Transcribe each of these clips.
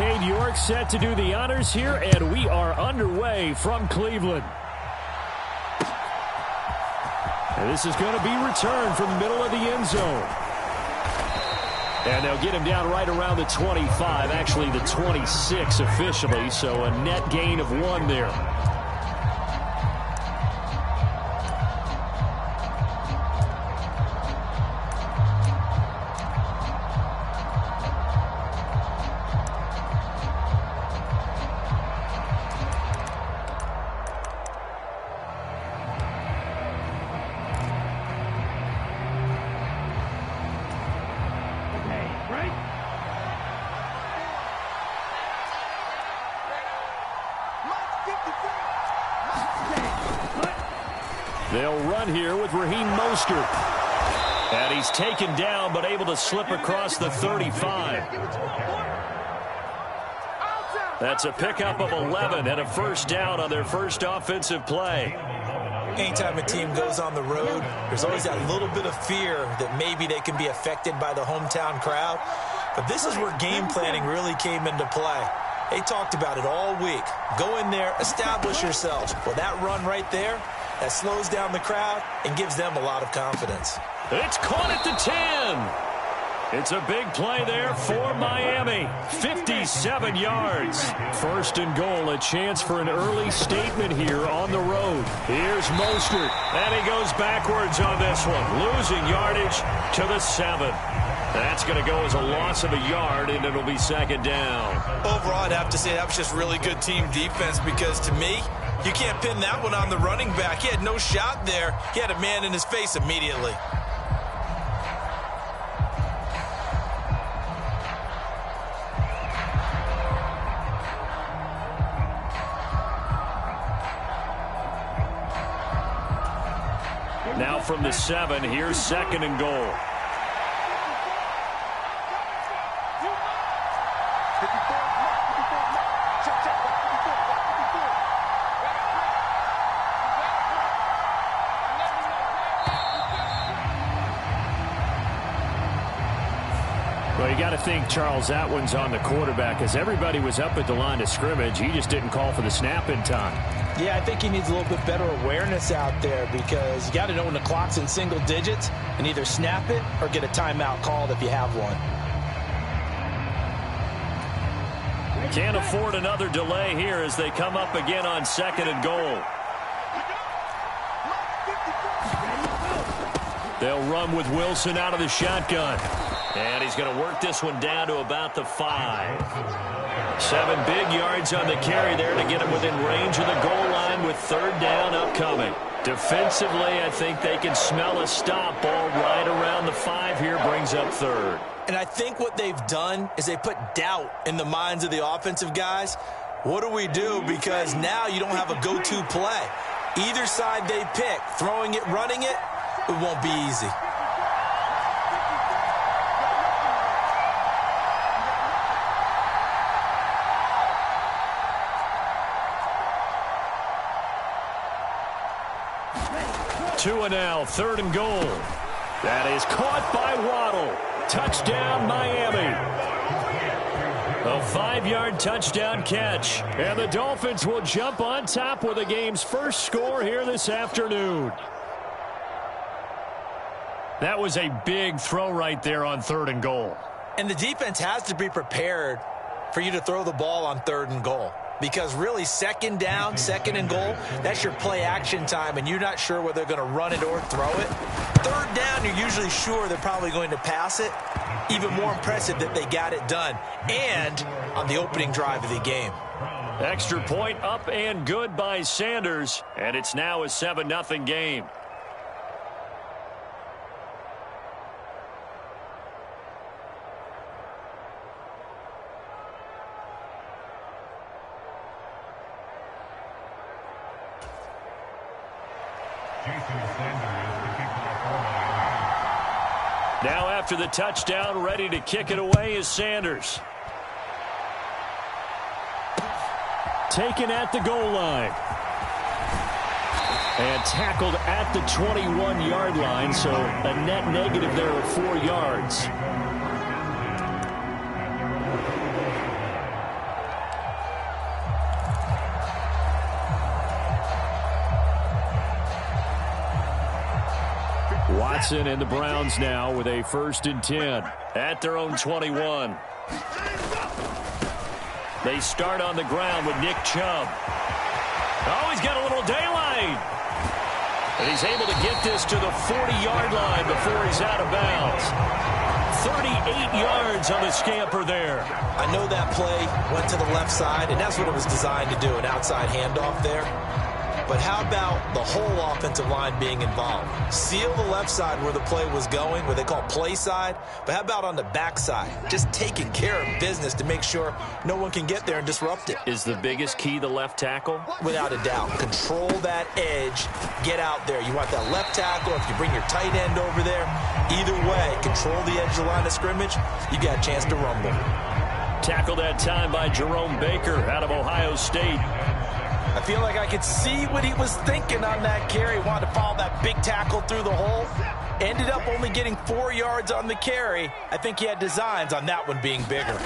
Cade York set to do the honors here, and we are underway from Cleveland. And this is going to be returned from the middle of the end zone. And they'll get him down right around the 25, actually the 26 officially, so a net gain of 1 there. They'll run here with Raheem Mostert. And he's taken down but able to slip across the 35. That's a pickup of 11 and a first down on their first offensive play. Anytime a team goes on the road, there's always that little bit of fear that maybe they can be affected by the hometown crowd. But this is where game planning really came into play. They talked about it all week. Go in there, establish yourselves. Well, that run right there, that slows down the crowd and gives them a lot of confidence. It's caught at the 10. It's a big play there for Miami. 57 yards. First and goal, a chance for an early statement here on the road. Here's Mostert, and he goes backwards on this one, losing yardage to the 7. That's going to go as a loss of a yard, and it'll be second down. Overall, I'd have to say that was just really good team defense because, to me, you can't pin that one on the running back. He had no shot there. He had a man in his face immediately. Now from the 7, here's second and goal. Well, you got to think Charles Atwin's on the quarterback as everybody was up at the line of scrimmage. He just didn't call for the snap in time. Yeah, I think he needs a little bit better awareness out there because you got to know when the clock's in single digits and either snap it or get a timeout called if you have one. Can't afford another delay here as they come up again on second and goal. They'll run with Wilson out of the shotgun. And he's going to work this one down to about the 5. 7 big yards on the carry there to get him within range of the goal line with third down upcoming. Defensively, I think they can smell a stop ball right around the 5 here, brings up third. And I think what they've done is they put doubt in the minds of the offensive guys. What do we do? Because now you don't have a go-to play. Either side they pick, throwing it, running it, it won't be easy. Two and now, third and goal. That is caught by Waddle. Touchdown, Miami. A 5-yard touchdown catch. And the Dolphins will jump on top with the game's first score here this afternoon. That was a big throw right there on third and goal. And the defense has to be prepared for you to throw the ball on third and goal. Because really, second down, second and goal, that's your play action time, and you're not sure whether they're going to run it or throw it. Third down, you're usually sure they're probably going to pass it. Even more impressive that they got it done, and on the opening drive of the game. Extra point up and good by Sanders, and it's now a 7-0 game. Now after the touchdown, ready to kick it away is Sanders. Taken at the goal line. And tackled at the 21-yard line, so a net negative there of 4 yards. Watson and the Browns now with a 1st and 10 at their own 21. They start on the ground with Nick Chubb. Oh, he's got a little daylight. And he's able to get this to the 40-yard line before he's out of bounds. 38 yards on the scamper there. I know that play went to the left side, and that's what it was designed to do, an outside handoff there. But how about the whole offensive line being involved? Seal the left side where the play was going, where they call play side. But how about on the back side? Just taking care of business to make sure no one can get there and disrupt it. Is the biggest key the left tackle? Without a doubt. Control that edge. Get out there. You want that left tackle. If you bring your tight end over there, either way, control the edge of the line of scrimmage, you got a chance to rumble. Tackled that time by Jerome Baker out of Ohio State. I feel like I could see what he was thinking on that carry. Wanted to follow that big tackle through the hole. Ended up only getting 4 yards on the carry. I think he had designs on that one being bigger.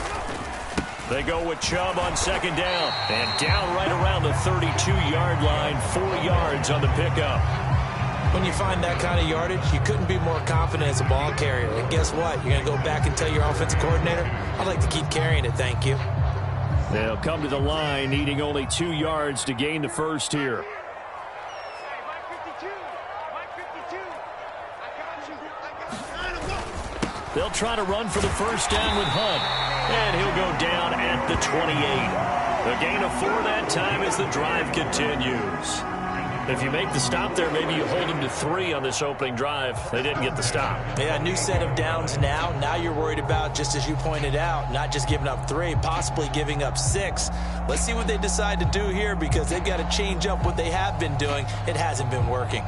They go with Chubb on 2nd down. And down right around the 32-yard line, 4 yards on the pickup. When you find that kind of yardage, you couldn't be more confident as a ball carrier. And guess what? You're going to go back and tell your offensive coordinator, I'd like to keep carrying it, thank you. They'll come to the line, needing only 2 yards to gain the first here. They'll try to run for the 1st down with Hunt. And he'll go down at the 28. The gain of 4 that time as the drive continues. If you make the stop there, maybe you hold them to 3 on this opening drive. They didn't get the stop. Yeah, new set of downs now. Now you're worried about, just as you pointed out, not just giving up 3, possibly giving up 6. Let's see what they decide to do here, because they've got to change up what they have been doing. It hasn't been working.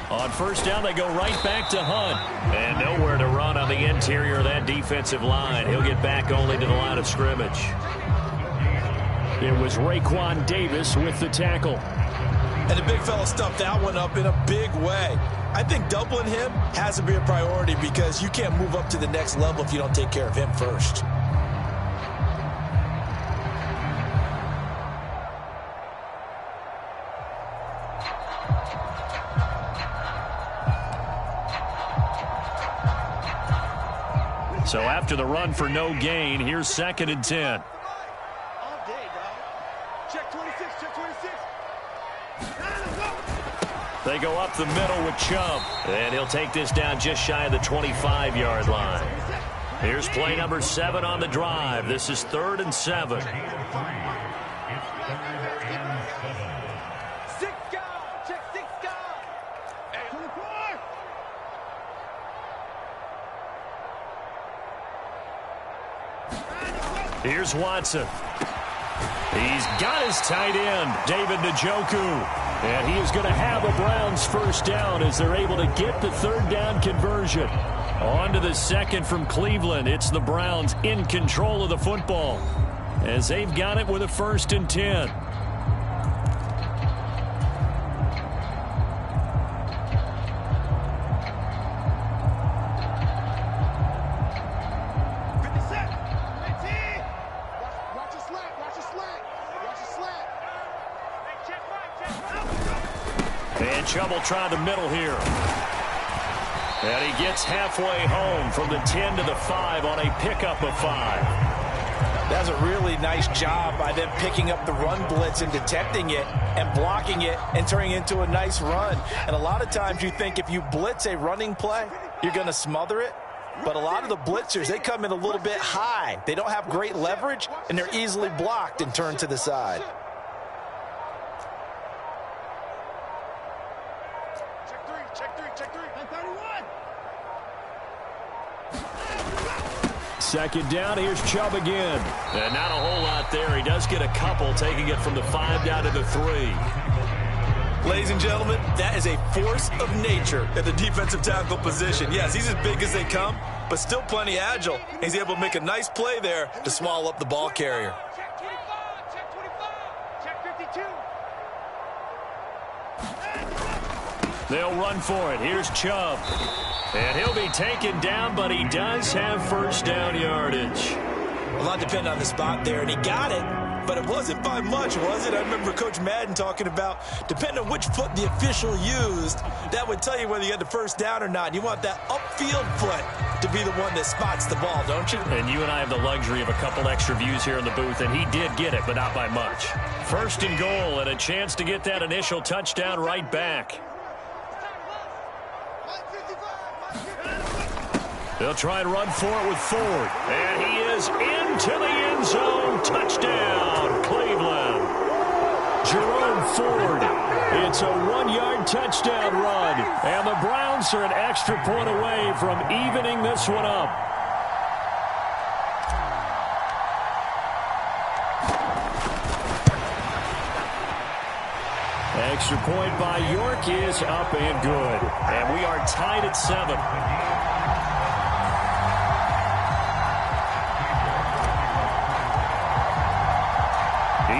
On 1st down, they go right back to Hunt. And nowhere to run on the interior of that defensive line. He'll get back only to the line of scrimmage. It was Raekwon Davis with the tackle. And the big fella stuffed that one up in a big way. I think doubling him has to be a priority, because you can't move up to the next level if you don't take care of him first. So after the run for no gain, here's 2nd and 10. They go up the middle with Chubb. And he'll take this down just shy of the 25-yard line. Here's play number 7 on the drive. This is 3rd and 7. Here's Watson. He's got his tight end, David Njoku. And he is going to have a Browns 1st down as they're able to get the 3rd down conversion. On to the 2nd from Cleveland. It's the Browns in control of the football as they've got it with a 1st and 10. And Chubb will try the middle here. And he gets halfway home from the 10 to the 5 on a pickup of 5. That's a really nice job by them picking up the run blitz and detecting it and blocking it and turning it into a nice run. And a lot of times you think if you blitz a running play, you're going to smother it. But a lot of the blitzers, they come in a little bit high. They don't have great leverage, and they're easily blocked and turned to the side. Second down, here's Chubb again. And not a whole lot there. He does get a couple, taking it from the 5 down to the 3. Ladies and gentlemen, that is a force of nature at the defensive tackle position. Yes, he's as big as they come, but still plenty agile. He's able to make a nice play there to swallow up the ball carrier. They'll run for it. Here's Chubb. And he'll be taken down, but he does have first down yardage. A lot depended on the spot there, and he got it. But it wasn't by much, was it? I remember Coach Madden talking about, depending on which foot the official used, that would tell you whether you had the first down or not. You want that upfield foot to be the one that spots the ball, don't you? And you and I have the luxury of a couple extra views here in the booth, and he did get it, but not by much. First and goal, and a chance to get that initial touchdown right back. They'll try and run for it with Ford. And he is into the end zone. Touchdown, Cleveland. Jerome Ford. It's a 1-yard touchdown run. And the Browns are an extra point away from evening this one up. Extra point by York is up and good. And we are tied at 7.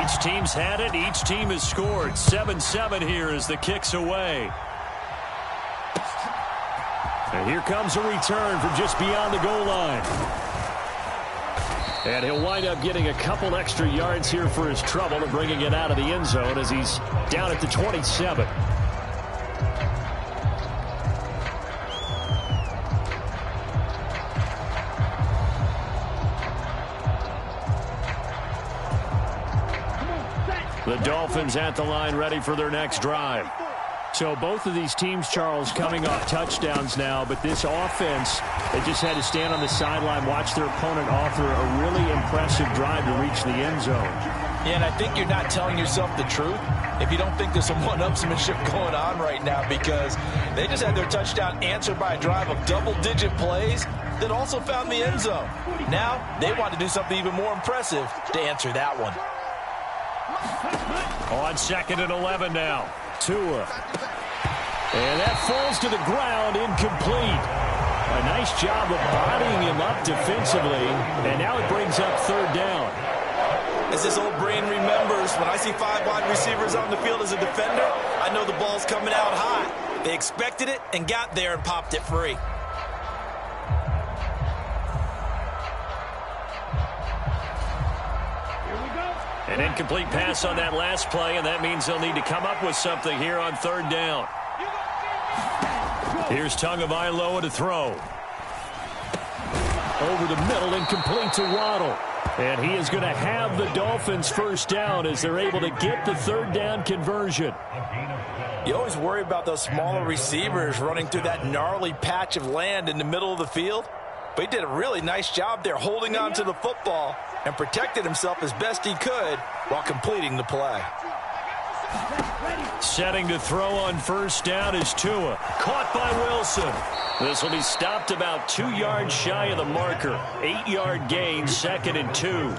Each team's had it. Each team has scored. 7-7 here as the kick's away. And here comes a return from just beyond the goal line. And he'll wind up getting a couple extra yards here for his trouble and bringing it out of the end zone as he's down at the 27. The Dolphins at the line ready for their next drive. So both of these teams, Charles, coming off touchdowns now, but this offense, they just had to stand on the sideline, watch their opponent author a really impressive drive to reach the end zone. Yeah, and I think you're not telling yourself the truth if you don't think there's some one-upsmanship going on right now, because they just had their touchdown answered by a drive of double-digit plays that also found the end zone. Now they want to do something even more impressive to answer that one. On 2nd and 11 now. Tua. And that falls to the ground, incomplete. A nice job of bodying him up defensively, and now it brings up 3rd down. As this old brain remembers, when I see 5 wide receivers on the field as a defender, I know the ball's coming out hot. They expected it and got there and popped it free. An incomplete pass on that last play, and that means they'll need to come up with something here on 3rd down. Here's Tagovailoa to throw. Over the middle, incomplete to Waddle. And he is going to have the Dolphins first down as they're able to get the 3rd down conversion. You always worry about those smaller receivers running through that gnarly patch of land in the middle of the field. But he did a really nice job there holding on to the football and protected himself as best he could while completing the play. Setting to throw on first down is Tua. Caught by Wilson. This will be stopped about 2 yards shy of the marker. 8-yard gain, 2nd and 2.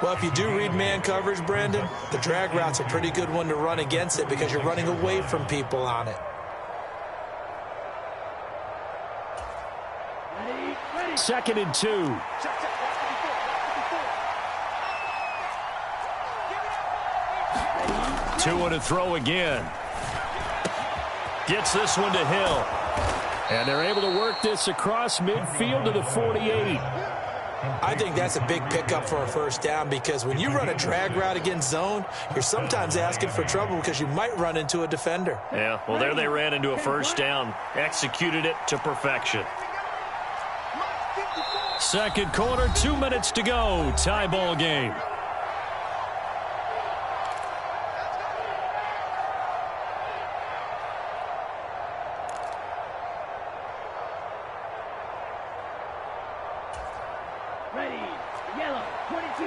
Well, if you do read man coverage, Brandon, the drag route's a pretty good one to run against it because you're running away from people on it. 2nd and 2. Tua to throw again. Gets this one to Hill. And they're able to work this across midfield to the 48. I think that's a big pickup for a first down because when you run a drag route against zone, you're sometimes asking for trouble because you might run into a defender. Yeah, well, there they ran into a first down. Executed it to perfection. 2nd quarter, 2 minutes to go. Tie ball game. Ready, yellow, 22.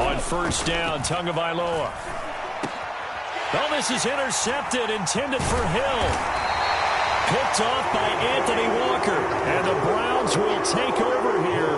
On first down, Tagovailoa. Oh, this is intercepted, intended for Hill. Picked off by Anthony Walker. And the Browns will take over here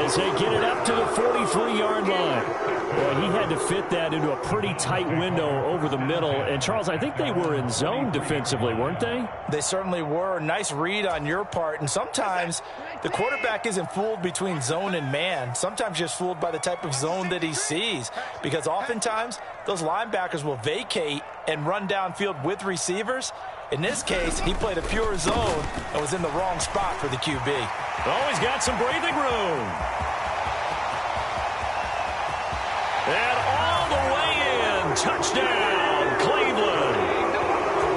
as they get it up to the 43-yard line. Boy, he had to fit that into a pretty tight window over the middle. And, Charles, I think they were in zone defensively, weren't they? They certainly were. Nice read on your part. And sometimes The quarterback isn't fooled between zone and man. Sometimes just fooled by the type of zone that he sees, because oftentimes those linebackers will vacate and run downfield with receivers. In this case, he played a pure zone and was in the wrong spot for the QB. Oh, he's got some breathing room. And all the way in. Touchdown, Cleveland.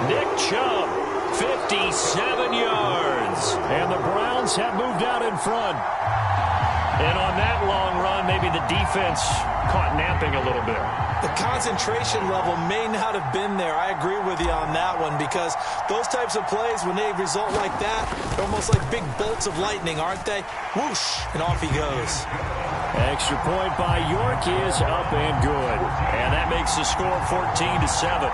Nick Chubb, 57 yards. And the Browns have moved out in front. And on that long run, maybe the defense caught napping a little bit. The concentration level may not have been there. I agree with you on that one, because those types of plays, when they result like that, they're almost like big bolts of lightning, aren't they? Whoosh, and off he goes. Extra point by York is up and good. And that makes the score 14-7.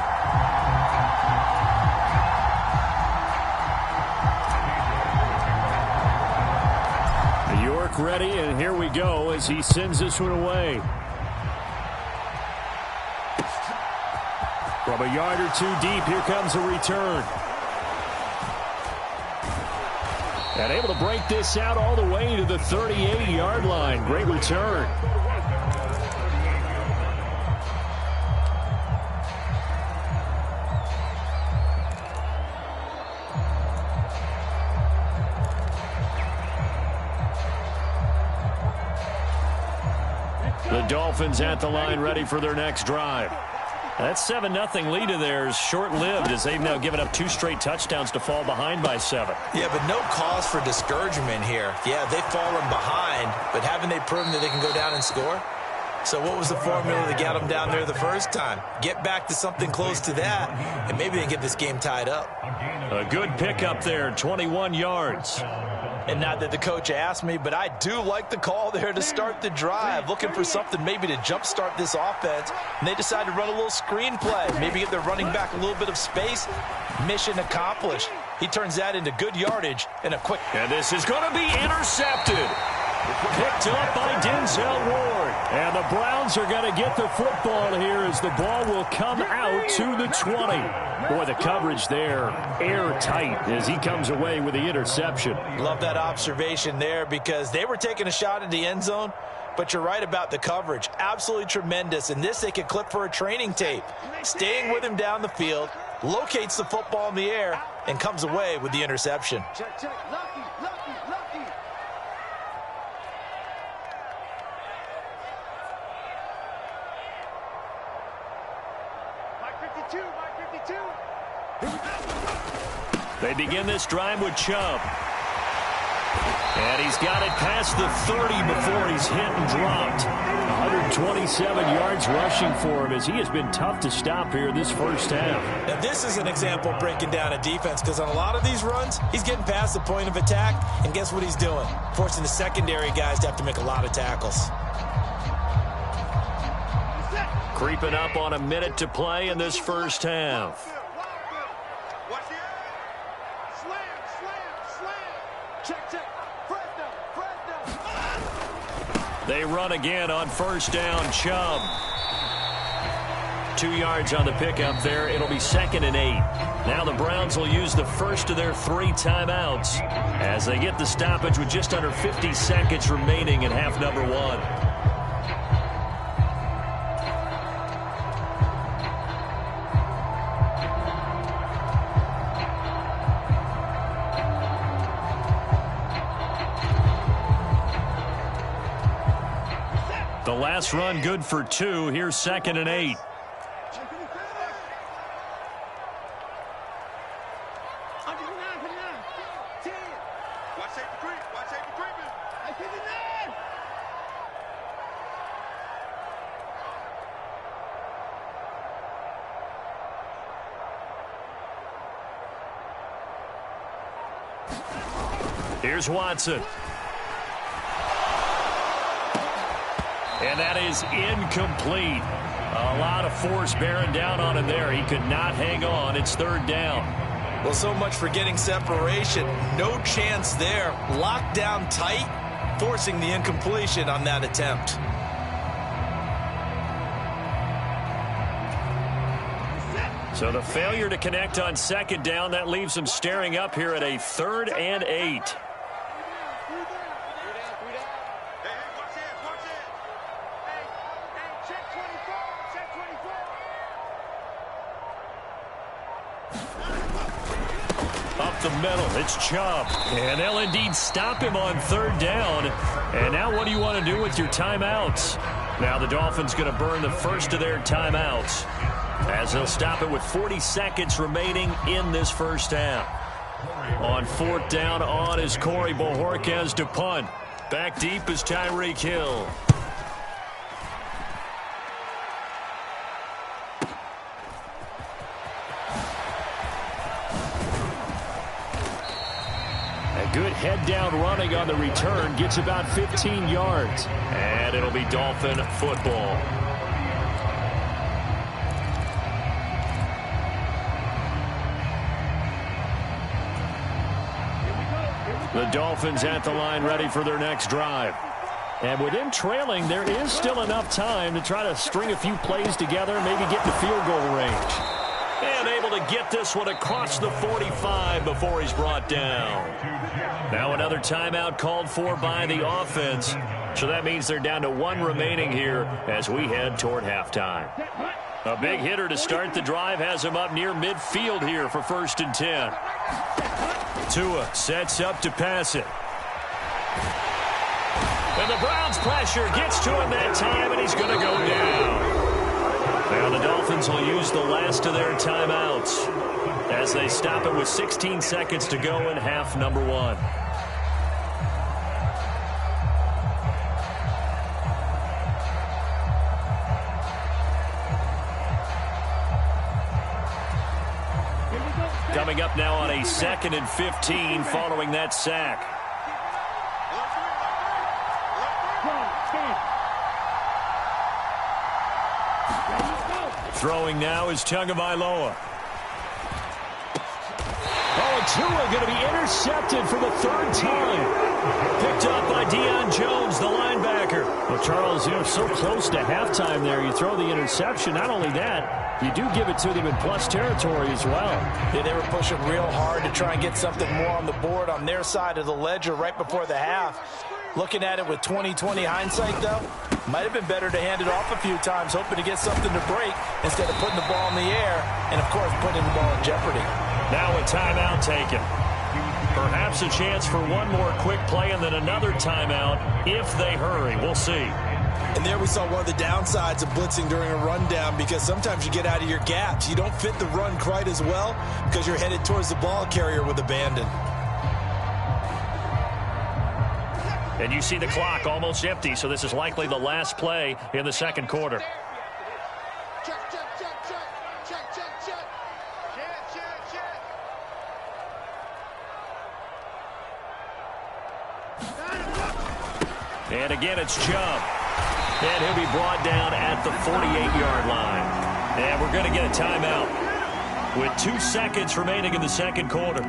Ready, and here we go as he sends this one away. From a yard or two deep, here comes a return. And able to break this out all the way to the 38-yard line. Great return. The Dolphins at the line ready for their next drive. That 7-0 lead of theirs short-lived, as they've now given up 2 straight touchdowns to fall behind by 7. Yeah, but no cause for discouragement here. Yeah, they've fallen behind, but haven't they proven that they can go down and score? So what was the formula that got them down there the first time? Get back to something close to that, and maybe they get this game tied up. A good pickup there, 21 yards. And not that the coach asked me, but I do like the call there to start the drive. Looking for something maybe to jumpstart this offense. And they decided to run a little screen play. Maybe give their running back a little bit of space. Mission accomplished. He turns that into good yardage and a quick. And this is going to be intercepted. Picked up by Denzel Ward. And the Browns are going to get the football here as the ball will come out to the 20. Boy, the coverage there, airtight as he comes away with the interception. Love that observation there, because they were taking a shot at the end zone, but you're right about the coverage. Absolutely tremendous. And this they could clip for a training tape. Staying with him down the field, locates the football in the air, and comes away with the interception. Check, check. Lucky, lucky, lucky. Mike 52, Mike 52. They begin this drive with Chubb. And he's got it past the 30 before he's hit and dropped. 127 yards rushing for him, as he has been tough to stop here this first half. Now, this is an example of breaking down a defense, because on a lot of these runs, he's getting past the point of attack, and guess what he's doing? Forcing the secondary guys to have to make a lot of tackles. Creeping up on a minute to play in this first half. They run again on first down. Chubb. 2 yards on the pickup there. It'll be 2nd and 8. Now the Browns will use the first of their 3 timeouts as they get the stoppage with just under 50 seconds remaining in half number 1. The last run good for 2. Here's 2nd and 8. Here's Watson. And that is incomplete. A lot of force bearing down on him there. He could not hang on. It's 3rd down. Well, so much for getting separation. No chance there. Locked down tight, forcing the incompletion on that attempt. So the failure to connect on 2nd down, that leaves them staring up here at a 3rd and 8. up the middle. It's Chubb. And they'll indeed stop him on third down. And now what do you want to do with your timeouts? Now the Dolphins going to burn the first of their timeouts as they'll stop it with 40 seconds remaining in this first half. On fourth down on is Corey Bojorquez to punt. Back deep is Tyreek Hill. A good head-down running on the return. Gets about 15 yards. And it'll be Dolphin football. The Dolphins at the line ready for their next drive. And with them trailing, there is still enough time to try to string a few plays together, maybe get to field goal range. And able to get this one across the 45 before he's brought down. Now another timeout called for by the offense. So that means they're down to one remaining here as we head toward halftime. A big hitter to start the drive has him up near midfield here for 1st and 10. Tua sets up to pass it. And the Browns' pressure gets to him that time, and he's going to go down. Now the Dolphins will use the last of their timeouts as they stop it with 16 seconds to go in half number one. Coming up now on a 2nd and 15 following that sack. Throwing now is Tagovailoa. Oh, Tua going to be intercepted for the 3rd time. Picked up by Deion Jones, the linebacker. Well, Charles, so close to halftime there. You throw the interception. Not only that, you do give it to them in plus territory as well. Yeah, they were pushing real hard to try and get something more on the board on their side of the ledger right before the half. Looking at it with 20/20 hindsight, though, might have been better to hand it off a few times, hoping to get something to break instead of putting the ball in the air and, of course, putting the ball in jeopardy. Now a timeout taken. Perhaps a chance for one more quick play and then another timeout if they hurry. We'll see. And there we saw one of the downsides of blitzing during a rundown, because sometimes you get out of your gaps. You don't fit the run quite as well because you're headed towards the ball carrier with abandon. And you see the clock almost empty, so this is likely the last play in the second quarter. And again, it's Chubb. And he'll be brought down at the 48-yard line. And we're going to get a timeout with 2 seconds remaining in the second quarter.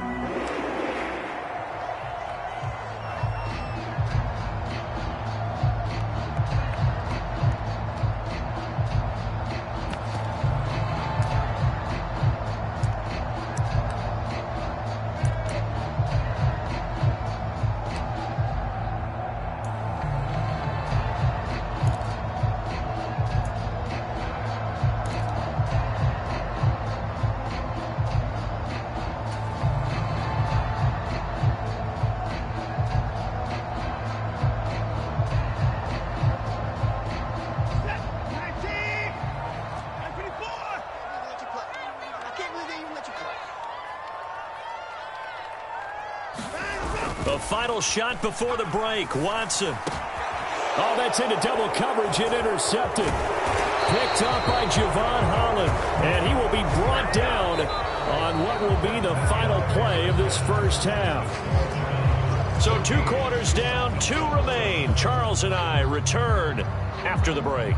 The final shot before the break. Watson. Oh, that's into double coverage and intercepted. Picked up by Javon Holland. And he will be brought down on what will be the final play of this first half. So 2 quarters down, 2 remain. Charles and I return after the break.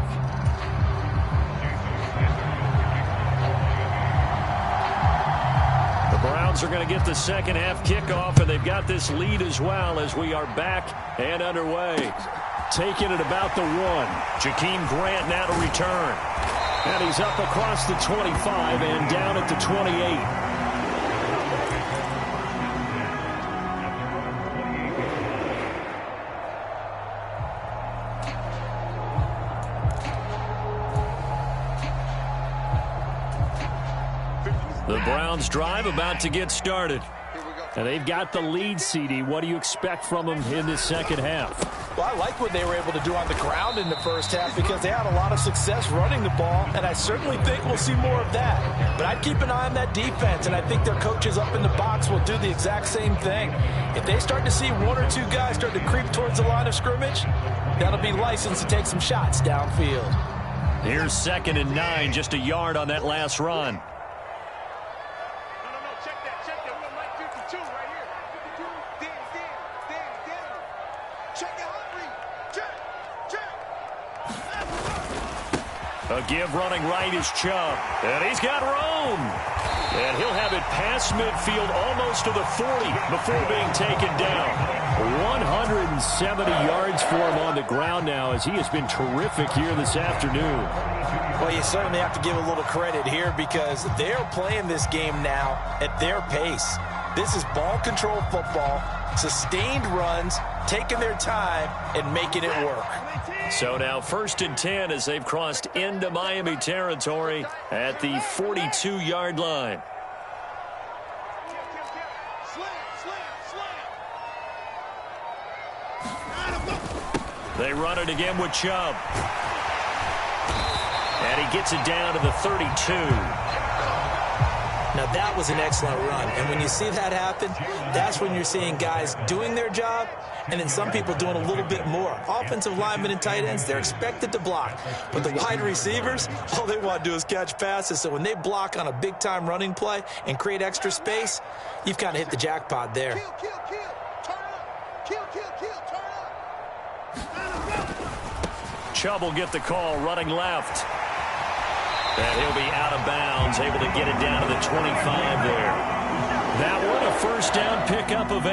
Browns are going to get the second half kickoff, and they've got this lead as well as we are back and underway. Taking it about the 1. Jakeem Grant now to return. And he's up across the 25 and down at the 28. The Browns drive about to get started. Here we go. And they've got the lead, CD. What do you expect from them in this second half? Well, I like what they were able to do on the ground in the first half because they had a lot of success running the ball, and I certainly think we'll see more of that. But I'd keep an eye on that defense, and I think their coaches up in the box will do the exact same thing. If they start to see one or two guys start to creep towards the line of scrimmage, that'll be licensed to take some shots downfield. Here's 2nd and 9, just a yard on that last run. A give running right is Chubb. And he's got room. And he'll have it past midfield almost to the 40 before being taken down. 170 yards for him on the ground now as he has been terrific here this afternoon. Well, you certainly have to give a little credit here because they're playing this game now at their pace. This is ball control football, sustained runs, taking their time and making it work. So now 1st and 10 as they've crossed into Miami territory at the 42-yard line. They run it again with Chubb. And he gets it down to the 32. Now, that was an excellent run. And when you see that happen, that's when you're seeing guys doing their job and then some people doing a little bit more. Offensive linemen and tight ends, they're expected to block. But the wide receivers, all they want to do is catch passes. So when they block on a big-time running play and create extra space, you've kind of hit the jackpot there. Kill, kill, kill. Turn up. Kill, kill, kill. Turn up. Chubb will get the call running left. And he'll be out of bounds, able to get it down to the 25 there. That one, a first down pickup of 8.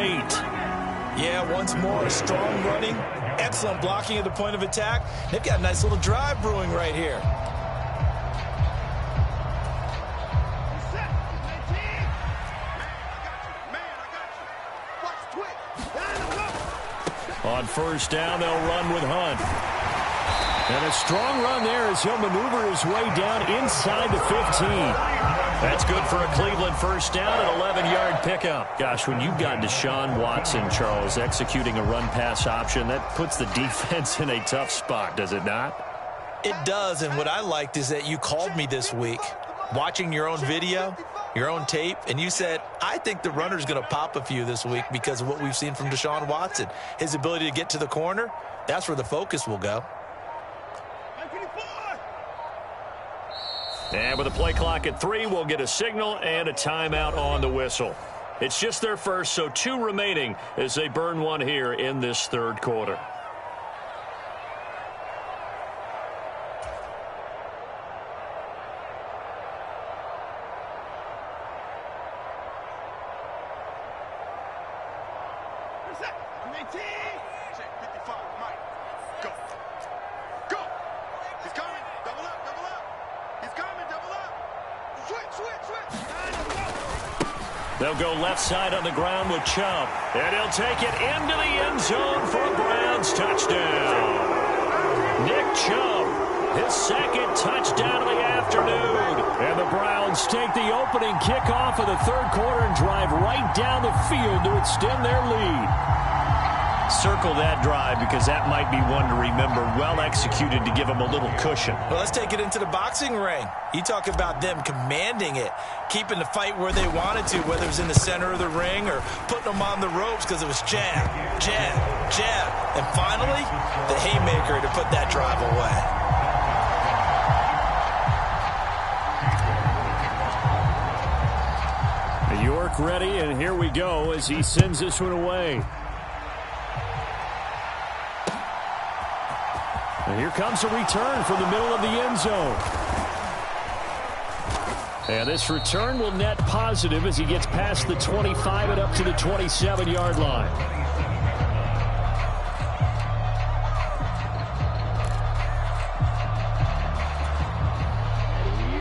Yeah, once more, a strong running, excellent blocking at the point of attack. They've got a nice little drive brewing right here. On first down, they'll run with Hunt. And a strong run there as he'll maneuver his way down inside the 15. That's good for a Cleveland first down, an 11-yard pickup. Gosh, when you've got Deshaun Watson, Charles, executing a run-pass option, that puts the defense in a tough spot, does it not? It does, and what I liked is that you called me this week, watching your own video, your own tape, and you said, I think the runner's going to pop a few this week because of what we've seen from Deshaun Watson. His ability to get to the corner, that's where the focus will go. And with a play clock at 3, we'll get a signal and a timeout on the whistle. It's just their first, so 2 remaining as they burn one here in this third quarter. They'll go left side on the ground with Chubb. And he'll take it into the end zone for a Browns touchdown. Nick Chubb, his 2nd touchdown of the afternoon. And the Browns take the opening kickoff of the third quarter and drive right down the field to extend their lead. Circle that drive because that might be one to remember. Well executed to give them a little cushion. Well, let's take it into the boxing ring. You talk about them commanding it, keeping the fight where they wanted to, whether it was in the center of the ring or putting them on the ropes because it was jab, jab, jab. And finally, the haymaker to put that drive away. York ready, and here we go as he sends this one away. And here comes a return from the middle of the end zone. And this return will net positive as he gets past the 25 and up to the 27-yard line.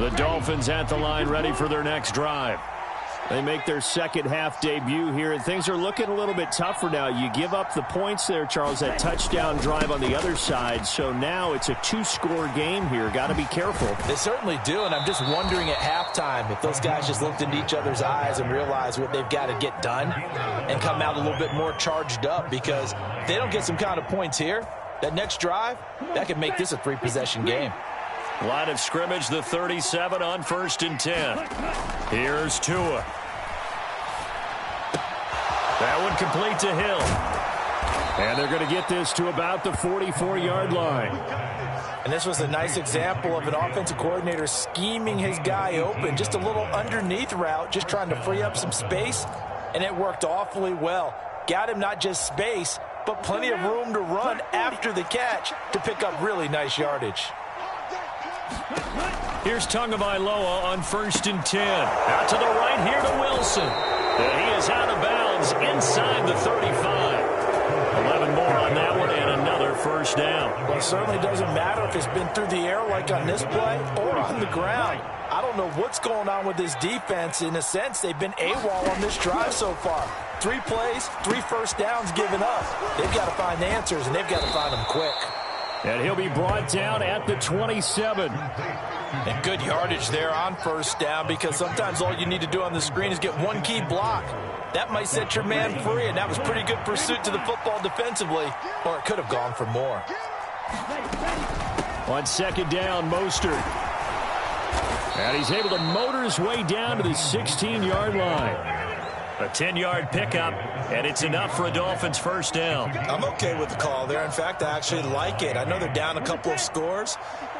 The Dolphins at the line ready for their next drive. They make their second half debut here, and things are looking a little bit tougher now. You give up the points there, Charles, that touchdown drive on the other side. So now it's a two-score game here. Got to be careful. They certainly do, and I'm just wondering at halftime if those guys just looked into each other's eyes and realized what they've got to get done and come out a little bit more charged up, because if they don't get some kind of points here, that next drive, that could make this a three-possession game. Line of scrimmage, the 37 on 1st and 10. Here's Tua. That one complete to Hill. And they're going to get this to about the 44-yard line. And this was a nice example of an offensive coordinator scheming his guy open. Just a little underneath route, just trying to free up some space, and it worked awfully well. Got him not just space, but plenty of room to run after the catch to pick up really nice yardage. Here's Tagovailoa on 1st and 10. Out to the right here to Wilson. And he is out of bounds inside the 35. 11 more on that one and another first down. Well, it certainly doesn't matter if it's been through the air like on this play or on the ground. I don't know what's going on with this defense. In a sense, they've been AWOL on this drive so far. 3 plays, 3 first downs given up. They've got to find answers, and they've got to find them quick. And he'll be brought down at the 27. And good yardage there on first down, because sometimes all you need to do on the screen is get one key block. That might set your man free, and that was pretty good pursuit to the football defensively, or it could have gone for more. On 2nd down, Mostert. And he's able to motor his way down to the 16-yard line. A 10-yard pickup, and it's enough for a Dolphins first down. I'm okay with the call there. In fact, I actually like it. I know they're down a couple of scores,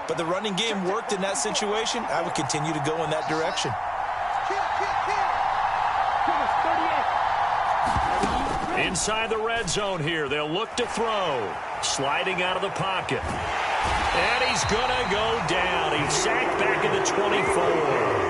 but the running game worked in that situation. I would continue to go in that direction. Inside the red zone here, they'll look to throw. Sliding out of the pocket. And he's going to go down. He's sacked back at the 24.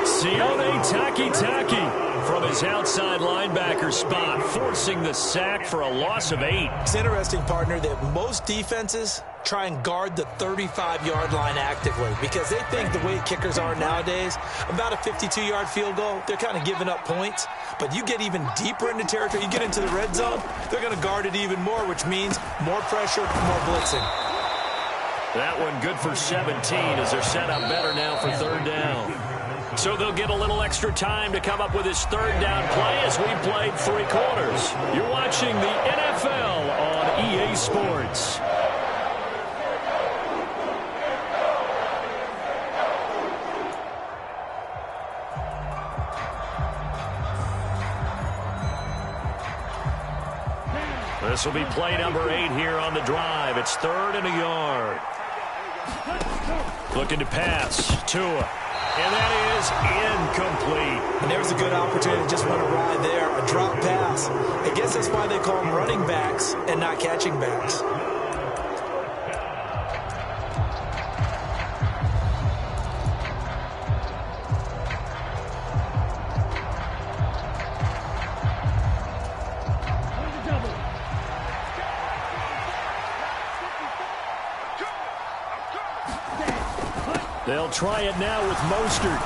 Sione Takitaki from his outside linebacker spot, forcing the sack for a loss of 8. It's interesting, partner, that most defenses try and guard the 35-yard line actively because they think the way kickers are nowadays, about a 52-yard field goal, they're kind of giving up points. But you get even deeper into territory, you get into the red zone, they're going to guard it even more, which means more pressure, more blitzing. That one good for 17 as they're set up better now for 3rd down. So they'll get a little extra time to come up with his 3rd down play as we played 3 quarters. You're watching the NFL on EA Sports. This will be play number 8 here on the drive. It's 3rd and a yard. Looking to pass. Tua. And that is incomplete. And there's a good opportunity to just want to ride there. A drop pass. I guess that's why they call them running backs and not catching backs. They'll try it now with Mostert.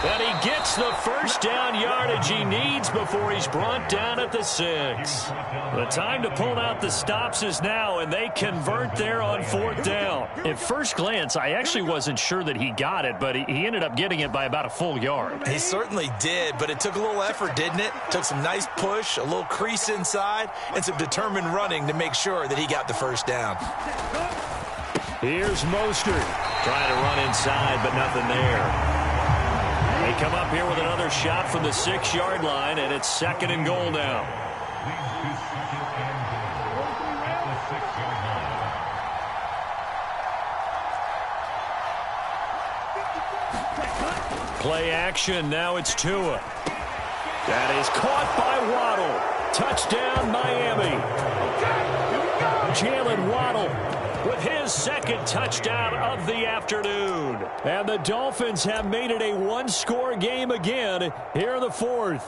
And he gets the first down yardage he needs before he's brought down at the 6. The time to pull out the stops is now, and they convert there on 4th down. At first glance, I actually wasn't sure that he got it, but he ended up getting it by about a full yard. He certainly did, but it took a little effort, didn't it? Took some nice push, a little crease inside, and some determined running to make sure that he got the first down. Here's Mostert. Trying to run inside, but nothing there. They come up here with another shot from the 6-yard line, and it's 2nd and goal now. Play action. Now it's Tua. That is caught by Waddle. Touchdown, Miami. Jalen Waddle with his 2nd touchdown of the afternoon. And the Dolphins have made it a 1-score game again here in the 4th.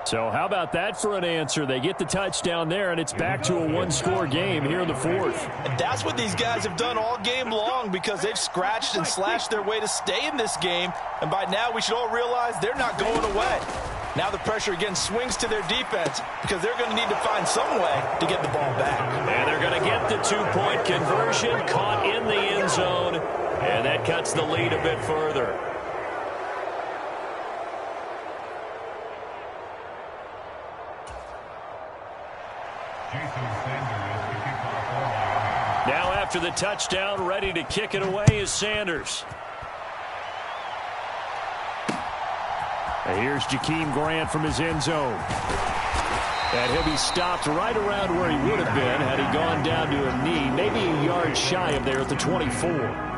So how about that for an answer? They get the touchdown there, and it's back to a one-score game here in the fourth. And that's what these guys have done all game long because they've scratched and slashed their way to stay in this game. And by now, we should all realize they're not going away. Now the pressure again swings to their defense because they're going to need to find some way to get the ball back. And they're going to get the two-point conversion, caught in the end zone, and that cuts the lead a bit further. Now after the touchdown, ready to kick it away is Sanders. And here's Jakeem Grant from his end zone. And he'll be stopped right around where he would have been had he gone down to a knee, maybe a yard shy of there at the 24.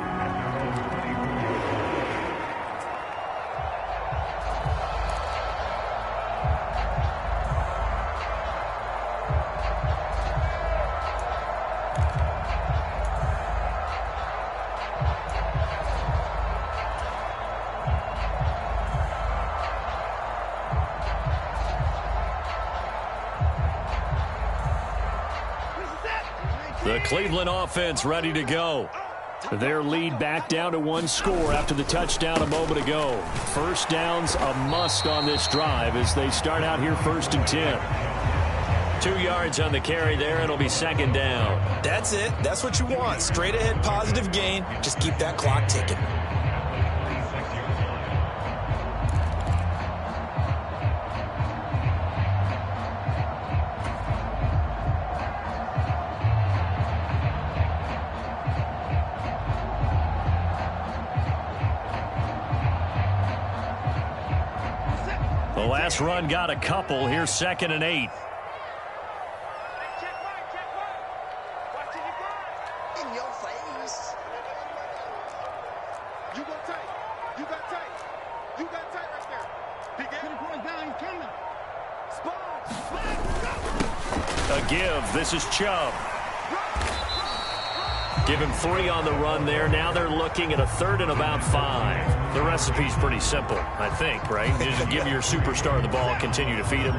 The Cleveland offense ready to go. Their lead back down to one score after the touchdown a moment ago. First down's a must on this drive as they start out here 1st and 10. 2 yards on the carry there. It'll be second down. That's it. That's what you want. Straight ahead positive gain. Just keep that clock ticking. The last run got a couple. Here's 2nd and 8. In your face. You got tight. You got tight. You got tight right there. He gave the point down. He's coming. Spot. A give. This is Chubb. Give him 3 on the run there. Now they're looking at a 3rd and about 5. The recipe's pretty simple, I think, right? Just give your superstar the ball, continue to feed him.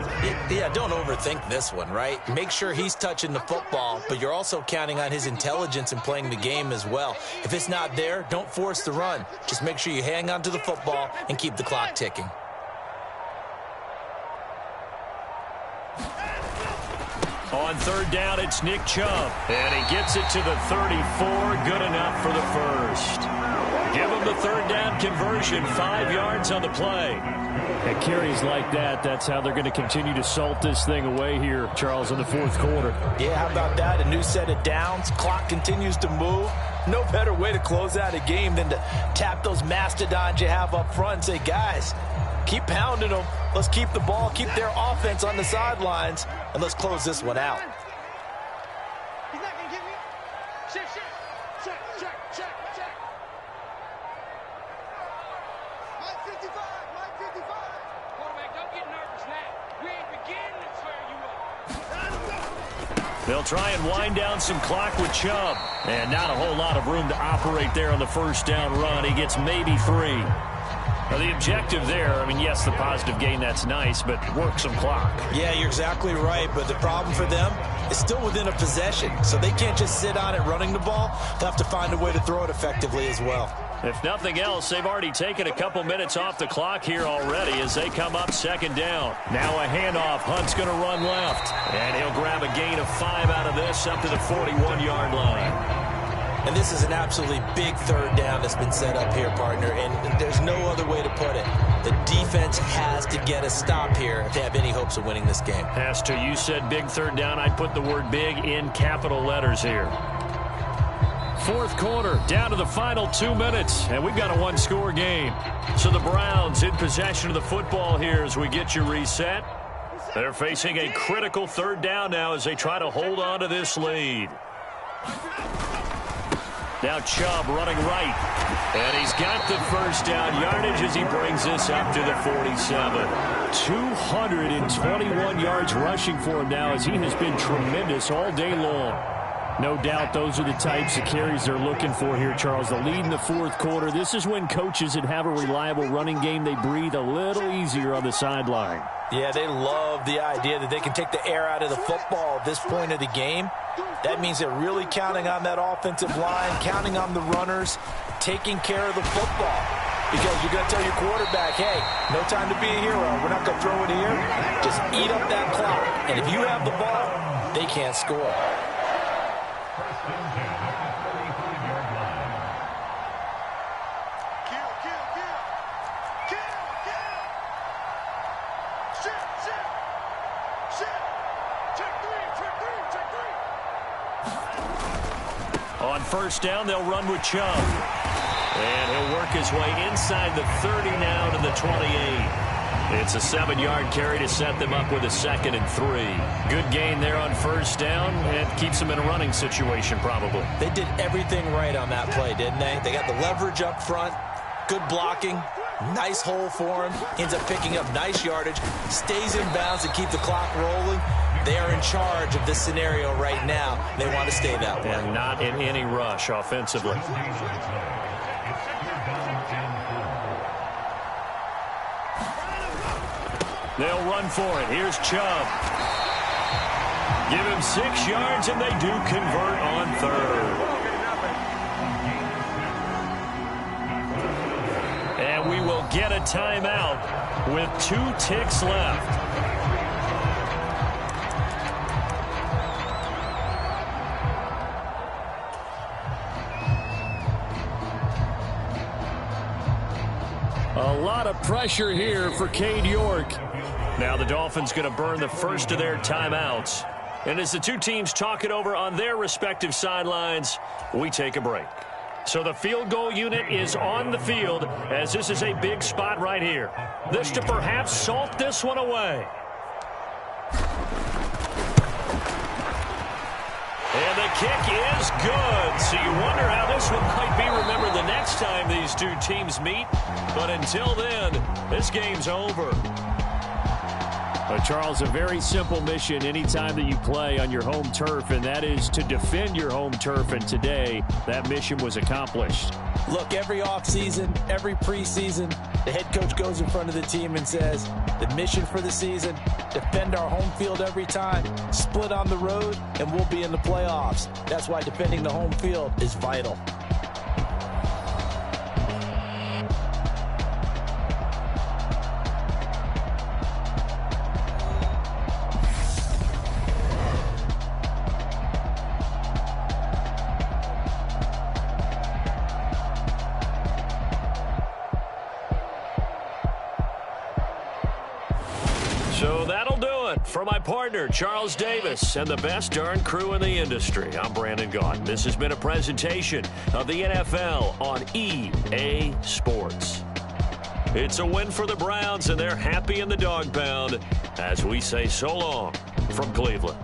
Yeah, don't overthink this one, right? Make sure he's touching the football, but you're also counting on his intelligence in playing the game as well. If it's not there, don't force the run. Just make sure you hang on to the football and keep the clock ticking. On 3rd down, it's Nick Chubb. And he gets it to the 34. Good enough for the first. Give him the 3rd down conversion. 5 yards on the play. At carries like that, that's how they're going to continue to salt this thing away here, Charles, in the 4th quarter. Yeah, how about that? A new set of downs. Clock continues to move. No better way to close out a game than to tap those mastodons you have up front and say, guys, keep pounding them. Let's keep the ball, keep their offense on the sidelines, and let's close this one out. He's not going to get me. Check. Mike 55. Quarterback, don't get nervous now. We ain't beginning to tear you up. They'll try and wind down some clock with Chubb. And not a whole lot of room to operate there on the 1st down run. He gets maybe 3. Now, the objective there, I mean, yes, the positive gain, that's nice, but work some clock. Yeah, you're exactly right, but the problem for them is still within a possession, so they can't just sit on it running the ball. They'll have to find a way to throw it effectively as well. If nothing else, they've already taken a couple minutes off the clock here already as they come up 2nd down. Now a handoff. Hunt's going to run left, and he'll grab a gain of 5 out of this up to the 41-yard line. And this is an absolutely big 3rd down that's been set up here, partner, and there's no other way to put it. The defense has to get a stop here if they have any hopes of winning this game. Has to. You said big 3rd down. I'd put the word big in capital letters here. 4th quarter, down to the final 2 minutes, and we've got a one-score game. So the Browns in possession of the football here as we get you reset. They're facing a critical 3rd down now as they try to hold on to this lead. Now Chubb running right. And he's got the 1st down yardage as he brings this up to the 47. 221 yards rushing for him now as he has been tremendous all day long. No doubt those are the types of carries they're looking for here, Charles. The lead in the fourth quarter. This is when coaches that have a reliable running game, they breathe a little easier on the sideline. Yeah, they love the idea that they can take the air out of the football at this point of the game. That means they're really counting on that offensive line, counting on the runners, taking care of the football. Because you're going to tell your quarterback, hey, no time to be a hero. We're not going to throw it here. Just eat up that clock. And if you have the ball, they can't score. On first down, they'll run with Chubb. And he'll work his way inside the 30 now to the 28. It's a 7-yard carry to set them up with a 2nd and 3. Good gain there on first down, and keeps them in a running situation probably. They did everything right on that play, didn't they? They got the leverage up front, good blocking, nice hole for him, ends up picking up nice yardage, stays in bounds to keep the clock rolling. They are in charge of this scenario right now. They want to stay that way. And not in any rush offensively. They'll run for it. Here's Chubb. Give him 6 yards, and they do convert on third. And we will get a timeout with 2 ticks left. A lot of pressure here for Cade York. Now the Dolphins going to burn the first of their timeouts. And as the two teams talk it over on their respective sidelines, we take a break. So the field goal unit is on the field as this is a big spot right here. This to perhaps salt this one away. And the kick is good. So you wonder how this one might be remembered the next time these two teams meet. But until then, this game's over. Charles, a very simple mission anytime that you play on your home turf, and that is to defend your home turf. And today, that mission was accomplished. Look, every offseason, every preseason, the head coach goes in front of the team and says, the mission for the season, defend our home field every time, split on the road, and we'll be in the playoffs. That's why defending the home field is vital. So that'll do it for my partner, Charles Davis, and the best darn crew in the industry. I'm Brandon Gaudin. This has been a presentation of the NFL on EA Sports. It's a win for the Browns, and they're happy in the dog pound as we say so long from Cleveland.